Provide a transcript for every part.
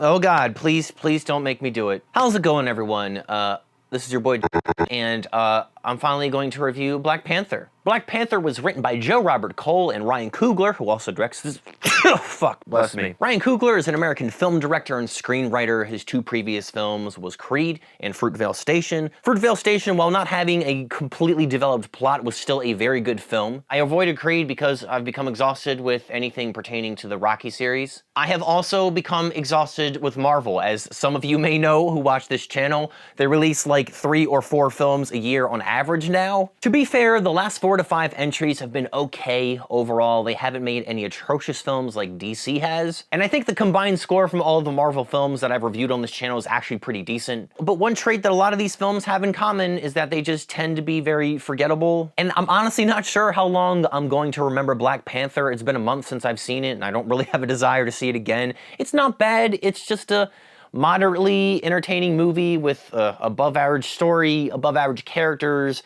Oh God, please don't make me do it. How's it going, everyone? This is your boy, and I'm finally going to review Black Panther. Black Panther was written by Joe Robert Cole and Ryan Coogler, who also directs this. Oh, fuck, bless me. Ryan Coogler is an American film director and screenwriter. His two previous films was Creed and Fruitvale Station. Fruitvale Station, while not having a completely developed plot, was still a very good film. I avoided Creed because I've become exhausted with anything pertaining to the Rocky series. I have also become exhausted with Marvel. As some of you may know who watch this channel, they release like 3 or 4 films a year on average now. To be fair, the last 4 to 5 entries have been okay overall. They haven't made any atrocious films like DC has. And I think the combined score from all of the Marvel films that I've reviewed on this channel is actually pretty decent. But one trait that a lot of these films have in common is that they just tend to be very forgettable. And I'm honestly not sure how long I'm going to remember Black Panther. It's been a month since I've seen it, and I don't really have a desire to see it again. It's not bad. It's just a moderately entertaining movie with above average story, above average characters,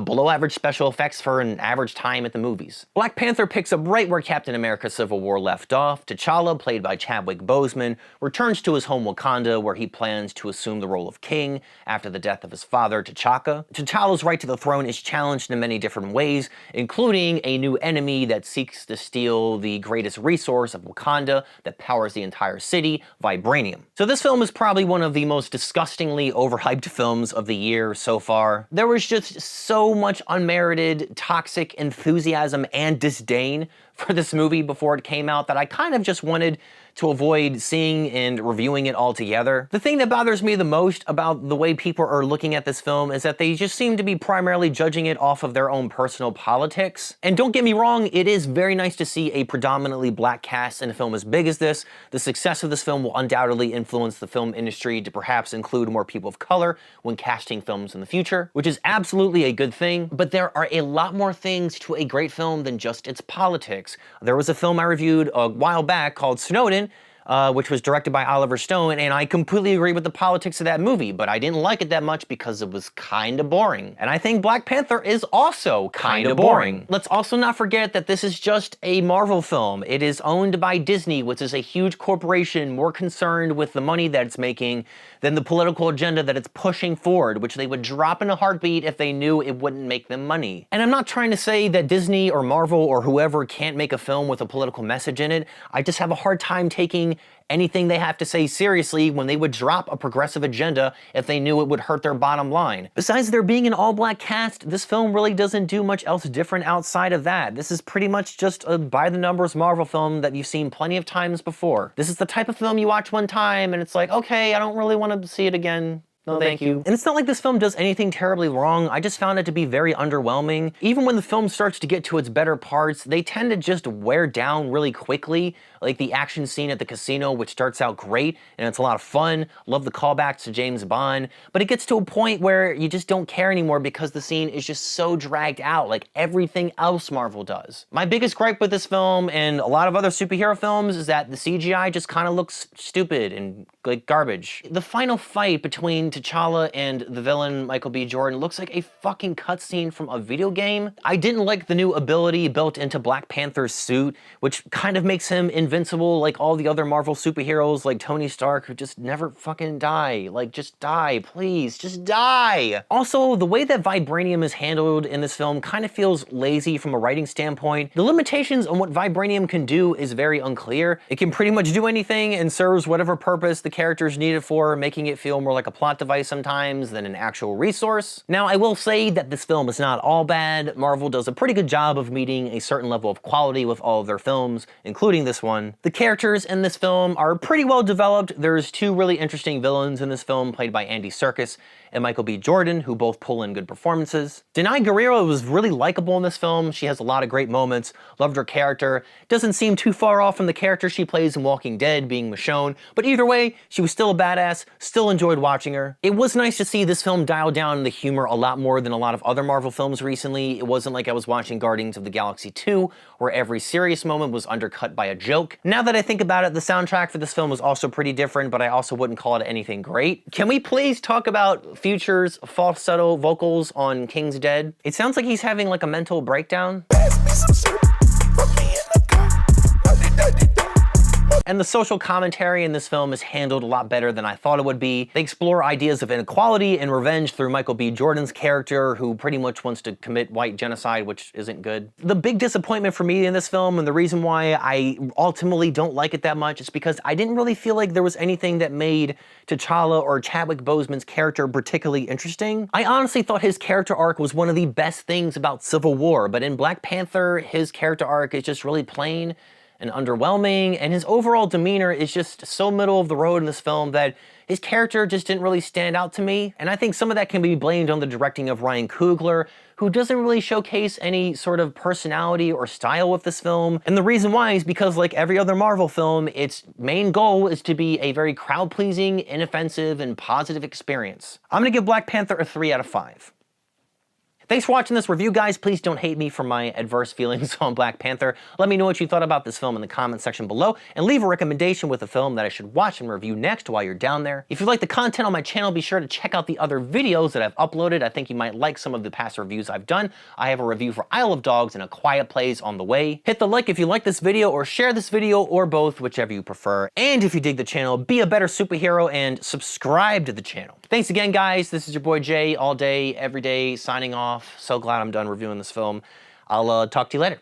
below average special effects for an average time at the movies. Black Panther picks up right where Captain America Civil War left off. T'Challa, played by Chadwick Boseman, returns to his home Wakanda, where he plans to assume the role of king after the death of his father, T'Chaka. T'Challa's right to the throne is challenged in many different ways, including a new enemy that seeks to steal the greatest resource of Wakanda that powers the entire city, vibranium. So this film is probably one of the most disgustingly overhyped films of the year so far. There was just so much unmerited, toxic enthusiasm and disdain for this movie before it came out that I kind of just wanted to avoid seeing and reviewing it altogether. The thing that bothers me the most about the way people are looking at this film is that they just seem to be primarily judging it off of their own personal politics. And don't get me wrong, it is very nice to see a predominantly black cast in a film as big as this. The success of this film will undoubtedly influence the film industry to perhaps include more people of color when casting films in the future, which is absolutely a good thing. But there are a lot more things to a great film than just its politics. There was a film I reviewed a while back called Snowden, which was directed by Oliver Stone, and I completely agree with the politics of that movie, but I didn't like it that much because it was kinda boring. And I think Black Panther is also kinda boring. Let's also not forget that this is just a Marvel film. It is owned by Disney, which is a huge corporation more concerned with the money that it's making than the political agenda that it's pushing forward, which they would drop in a heartbeat if they knew it wouldn't make them money. And I'm not trying to say that Disney or Marvel or whoever can't make a film with a political message in it. I just have a hard time taking anything they have to say seriously when they would drop a progressive agenda if they knew it would hurt their bottom line. Besides there being an all-black cast, this film really doesn't do much else different outside of that. This is pretty much just a by-the-numbers Marvel film that you've seen plenty of times before. This is the type of film you watch one time and it's like, okay, I don't really want to see it again. No, thank you. And it's not like this film does anything terribly wrong. I just found it to be very underwhelming. Even when the film starts to get to its better parts, they tend to just wear down really quickly. Like the action scene at the casino, which starts out great, and it's a lot of fun. Love the callbacks to James Bond. But it gets to a point where you just don't care anymore because the scene is just so dragged out, like everything else Marvel does. My biggest gripe with this film, and a lot of other superhero films, is that the CGI just kind of looks stupid and like garbage. The final fight between T'Challa and the villain Michael B. Jordan looks like a fucking cutscene from a video game. I didn't like the new ability built into Black Panther's suit, which kind of makes him invincible like all the other Marvel superheroes like Tony Stark, who just never fucking die. Like, just die, please, just die. Also, the way that vibranium is handled in this film kind of feels lazy from a writing standpoint. The limitations on what vibranium can do is very unclear. It can pretty much do anything and serves whatever purpose the characters need it for, making it feel more like a plot device sometimes than an actual resource. Now, I will say that this film is not all bad. Marvel does a pretty good job of meeting a certain level of quality with all of their films, including this one. The characters in this film are pretty well developed. There's 2 really interesting villains in this film, played by Andy Serkis and Michael B. Jordan, who both pull in good performances. Danai Gurira was really likable in this film. She has a lot of great moments. Loved her character. Doesn't seem too far off from the character she plays in Walking Dead, being Michonne, but either way, she was still a badass, still enjoyed watching her. It was nice to see this film dial down the humor a lot more than a lot of other Marvel films recently. It wasn't like I was watching Guardians of the Galaxy 2, where every serious moment was undercut by a joke. Now that I think about it, the soundtrack for this film was also pretty different, but I also wouldn't call it anything great. Can we please talk about Future's falsetto vocals on King's Dead? It sounds like he's having like a mental breakdown. And the social commentary in this film is handled a lot better than I thought it would be. They explore ideas of inequality and revenge through Michael B. Jordan's character, who pretty much wants to commit white genocide, which isn't good. The big disappointment for me in this film, and the reason why I ultimately don't like it that much, is because I didn't really feel like there was anything that made T'Challa or Chadwick Boseman's character particularly interesting. I honestly thought his character arc was one of the best things about Civil War, but in Black Panther, his character arc is just really plain and underwhelming, and his overall demeanor is just so middle of the road in this film that his character just didn't really stand out to me. And I think some of that can be blamed on the directing of Ryan Coogler, who doesn't really showcase any sort of personality or style with this film. And the reason why is because, like every other Marvel film, its main goal is to be a very crowd-pleasing, inoffensive, and positive experience. I'm gonna give Black Panther a 3 out of 5. Thanks for watching this review, guys. Please don't hate me for my adverse feelings on Black Panther. Let me know what you thought about this film in the comment section below, and leave a recommendation with a film that I should watch and review next while you're down there. If you like the content on my channel, be sure to check out the other videos that I've uploaded. I think you might like some of the past reviews I've done. I have a review for Isle of Dogs and A Quiet Place on the way. Hit the like if you like this video, or share this video, or both, whichever you prefer. And if you dig the channel, be a better superhero and subscribe to the channel. Thanks again, guys. This is your boy Jay, all day, every day, signing off. So glad I'm done reviewing this film. I'll talk to you later.